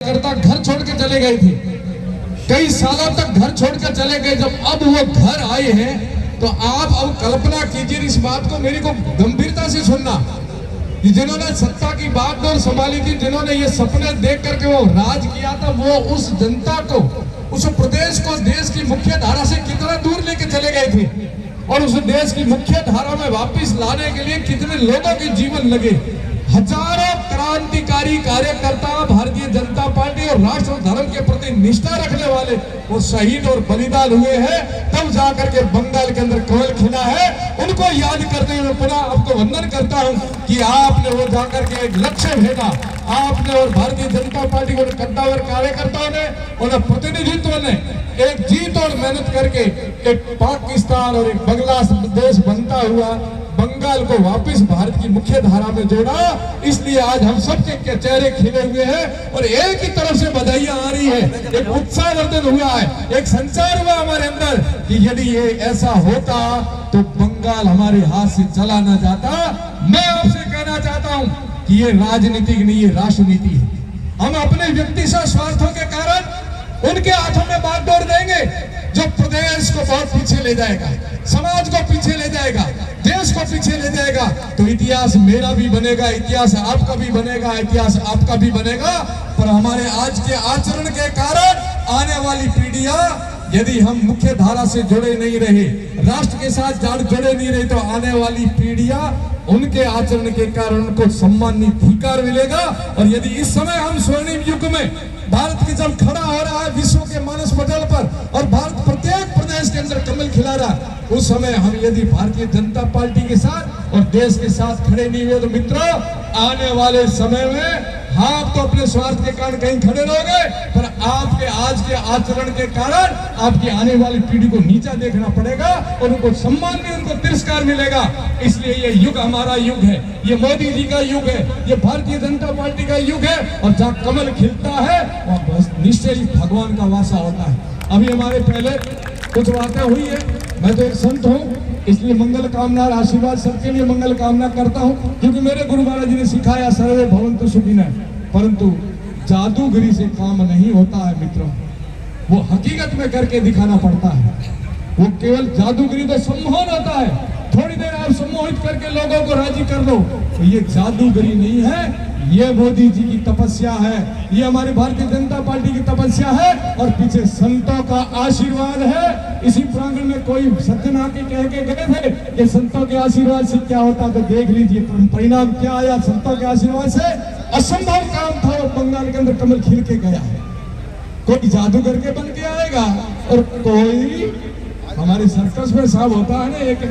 करता घर छोड़ के चले गए थे, कई सालों तक घर छोड़ कर चले गए। जब अब वो घर आए हैं तो आप अब कल्पना कीजिए इस बात को, मेरी को गंभीरता से सुनना, जिन्होंने सत्ता की बागडोर संभाली थी, जिन्होंने ये सपने देख करके वो राज किया था, वो उस जनता को, उस प्रदेश को देश की मुख्य धारा से कितना दूर लेके चले गए थे और उस देश की मुख्य धारा में वापस लाने के लिए कितने लोगों के जीवन लगे। हजारों क्रांतिकारी कार्यकर्ता भारतीय जनता पार्टी और राष्ट्र धर्म के प्रति निष्ठा रखने वाले वो शहीद और बलिदान हुए हैं, तब जाकर के बंगाल के अंदर कमल खिला है। उनको याद करते हुए पुनः आपको वंदन करता हूं कि आपने वो जाकर के एक लक्ष्य भेजा, आपने और भारतीय जनता पार्टी के कद्दावर कार्यकर्ताओं ने और प्रतिनिधित्व ने एक जीत और मेहनत करके एक पाकिस्तान और एक बांग्लादेश बनता हुआ बंगाल को वापस भारत की मुख्य धारा में जोड़ा। इसलिए आज हम सबके चेहरे खिले हुए हैं और एक ही तरफ से बधाइयां आ रही है, एक उत्साहवर्धन हुआ है, एक संचार हुआ हमारे अंदर कि यदि ये ऐसा होता तो बंगाल हमारे हाथ से चला ना जाता। मैं आपसे कहना चाहता हूं कि ये राजनीतिक नहीं, ये राष्ट्रनीति है। हम अपने व्यक्तिगत स्वार्थों के कारण उनके हाथों में बागडोर देंगे जो प्रदेश को बहुत पीछे ले जाएगा, समाज को पीछे ले जाएगा, देश को पीछे ले जाएगा। तो इतिहास मेरा भी बनेगा, इतिहास आपका भी बनेगा, इतिहास आपका भी बनेगा। पर हमारे आज के आचरण के कारण आने वाली पीढ़ियां, यदि हम मुख्य धारा से जुड़े नहीं रहे, राष्ट्र के साथ जुड़े नहीं रहे, तो आने वाली पीढ़ियां उनके आचरण के कारण उनको सम्मानित अधिकार मिलेगा। और यदि इस समय हम स्वर्णिम युग में भारत की जब खड़ा हो रहा है विश्व के मानस पटल पर और भारत प्रत्येक प्रदेश के अंदर कमल खिला रहा, उस समय हम यदि भारतीय जनता पार्टी के साथ और देश के साथ खड़े नहीं हुए तो मित्रों, आने वाले समय में आप तो अपने स्वार्थ के कारण कहीं खड़े रहोगे, पर आपके आज के आचरण के कारण आपकी आने वाली पीढ़ी को नीचा देखना पड़ेगा और उनको सम्मान नहीं, उनको तिरस्कार मिलेगा। इसलिए ये युग हमारा युग है, ये मोदी जी का युग है, ये भारतीय जनता पार्टी का युग है। और जहाँ कमल खिलता है वहाँ निश्चय ही भगवान का वासा होता है। अभी हमारे पहले कुछ बातें हुई है, मैं तो एक संत हूँ, इसलिए मंगल कामना और आशीर्वाद सबके लिए मंगल कामना करता हूं, क्योंकि मेरे गुरु महाराज जी ने सिखाया सर्वे भवन्तु सुखिनः। परंतु जादूगरी से काम नहीं होता है मित्रों, वो हकीकत में करके दिखाना पड़ता है। वो केवल जादूगरी तो सम्मोहन होता है, थोड़ी देर आप सम्मोहित करके लोगों को राजी कर लो, तो ये जादूगरी नहीं है, ये मोदी जी की तपस्या है, ये हमारी भारतीय जनता पार्टी की तपस्या है और पीछे संतों का आशीर्वाद है। इसी प्रांगण में कोई सज्जन आके कह के गए थे कि संतों के आशीर्वाद से क्या होता, तो देख लीजिए परिणाम क्या आया। संतों के आशीर्वाद से असंभव काम था वो बंगाल के अंदर कमल खिल के गया। कोई जादूगर के बन के आएगा और कोई हमारे सर्कस में साहब होता है ना एक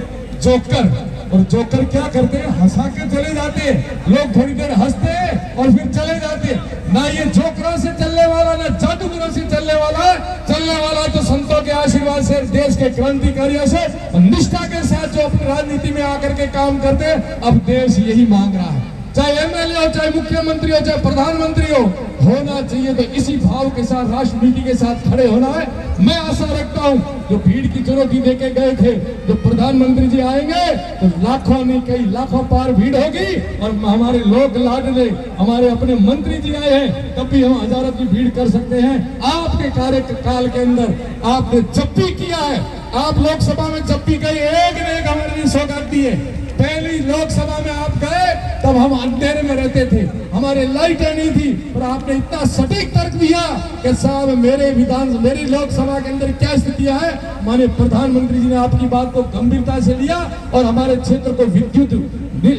जोकर, और जोकर क्या करते हैं, हंसा के चले जाते हैं, लोग थोड़ी देर हंसते हैं और फिर चले जाते हैं। ना ये जोकरों से चलने वाला, ना जादूगरों से चलने वाला तो संतों के आशीर्वाद से, देश के क्रांतिकारियों से निष्ठा के साथ जो अपनी राजनीति में आकर के काम करते हैं। अब देश यही मांग रहा है, चाहे एमएलए हो, चाहे मुख्यमंत्री हो, चाहे प्रधानमंत्री हो, होना चाहिए तो इसी भाव के साथ, राष्ट्रनीति के साथ खड़े होना है। मैं आशा रखता हूं जो भीड़ की चुनौती देके गए थे, जो प्रधानमंत्री जी आएंगे तो लाखों नहीं कई लाखों पार भीड़ होगी और हमारे लोग लाडले हमारे अपने मंत्री जी आए हैं, तब भी हम हजारों की भीड़ कर सकते हैं। आपके कार्यकाल के अंदर आपने जब भी किया है, आप लोकसभा में जब भी गए, एक न एक हमारे लिए सौगात दी है। पहली लोकसभा में आप गए तब हम अंधेरे में रहते थे, हमारे लाइटें नहीं थी, पर आपने इतना सटीक तर्क दिया कि साहब मेरी लोकसभा के अंदर क्या स्थितियां है। माननीय प्रधानमंत्री जी ने आपकी बात को गंभीरता से लिया और हमारे क्षेत्र को विद्युत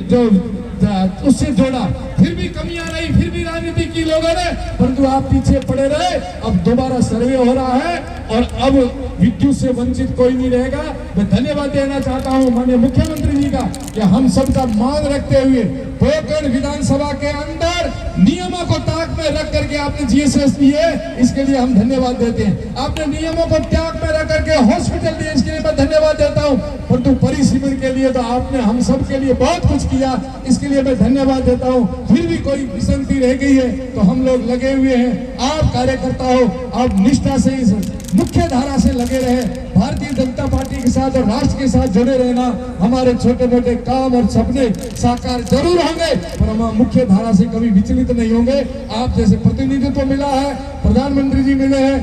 जो उससे जोड़ा। फिर भी कमियां रही, फिर भी राजनीति की लोगों ने, परंतु आप पीछे पड़े रहे। अब दोबारा सर्वे हो रहा है और अब विद्युत से वंचित कोई नहीं रहेगा। मैं धन्यवाद देना चाहता हूं माननीय मुख्यमंत्री जी का कि हम सबका मांग रखते हुए पोखरण विधानसभा के अंदर नियमों को ताक में रख करके आपने जीएसएस दिए, इसके लिए हम धन्यवाद देते हैं। आपने नियमों को त्याग में रख करके हॉस्पिटल दिए, इसके लिए मैं धन्यवाद देता हूं। परंतु परिसीमन के लिए तो आपने हम सब के लिए बहुत कुछ किया, इसके लिए मैं धन्यवाद देता हूं। फिर भी कोई विसंगति रह गई है तो हम लोग लगे हुए हैं। आप कार्यकर्ता हो, आप निष्ठा से इस मुख्य धारा से लगे रहे, भारतीय जनता पार्टी के साथ और राष्ट्र के साथ जुड़े रहना। हमारे छोटे मोटे काम और सपने साकार जरूर होंगे, पर हम मुख्य धारा से कभी विचलित नहीं होंगे। आप जैसे प्रतिनिधित्व मिला है, प्रधानमंत्री जी मिले हैं,